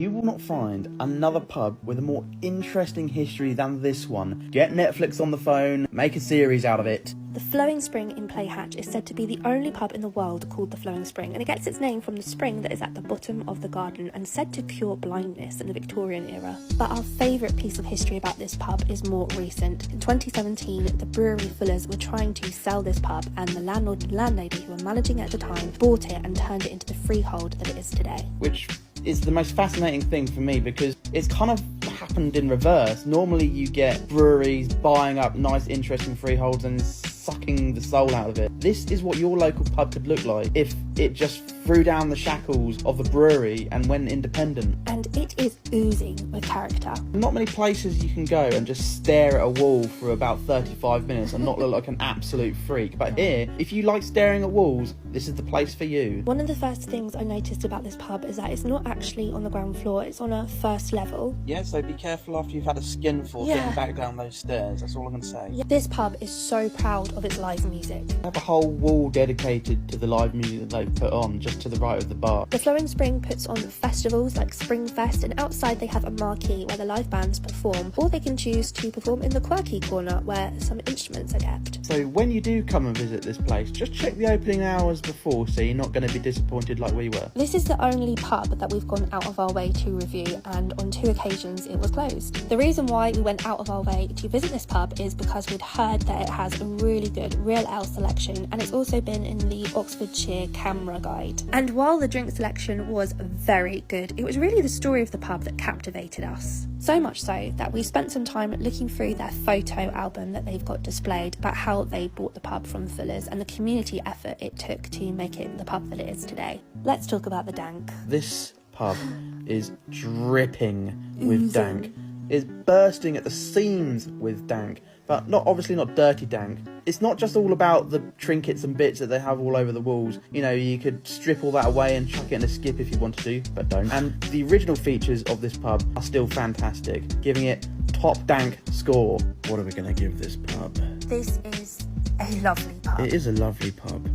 You will not find another pub with a more interesting history than this one. Get Netflix on the phone, make a series out of it. The Flowing Spring in Playhatch is said to be the only pub in the world called the Flowing Spring, and it gets its name from the spring that is at the bottom of the garden and said to cure blindness in the Victorian era. But our favourite piece of history about this pub is more recent. In 2017, the brewery Fullers were trying to sell this pub, and the landlord and landlady who were managing it at the time bought it and turned it into the freehold that it is today. Which is the most fascinating thing for me because it's kind of happened in reverse. Normally you get breweries buying up nice interesting freeholds and sucking the soul out of it. This is what your local pub could look like if it just threw down the shackles of the brewery and went independent. And it is oozing with character. Not many places you can go and just stare at a wall for about 35 minutes and not look like an absolute freak. But here, if you like staring at walls, this is the place for you. One of the first things I noticed about this pub is that it's not actually on the ground floor, it's on a first level. Yeah, so be careful after you've had a skinful getting back down those stairs, that's all I'm going to say. Yeah, this pub is so proud of its live music. They have a whole wall dedicated to the live music that they've put on, just to the right of the bar. The Flowing Spring puts on festivals like Springfest, and outside they have a marquee where the live bands perform, or they can choose to perform in the quirky corner where some instruments are kept. So when you do come and visit this place, just check the opening hours before so you're not going to be disappointed like we were. This is the only pub that we've gone out of our way to review, and on 2 occasions it was closed. The reason why we went out of our way to visit this pub is because we'd heard that it has a really good real ale selection, and it's also been in the Oxfordshire camera guide. And while the drink selection was very good, it was really the story of the pub that captivated us. So much so that we spent some time looking through their photo album that they've got displayed about how they bought the pub from Fuller's and the community effort it took to make it the pub that it is today. Let's talk about the dank. This pub is dripping with dank. It's bursting at the seams with dank, but obviously not dirty dank. It's not just all about the trinkets and bits that they have all over the walls. You know, you could strip all that away and chuck it in a skip if you wanted to, but don't. And the original features of this pub are still fantastic, giving it top dank score. What are we going to give this pub? This is a lovely pub. It is a lovely pub.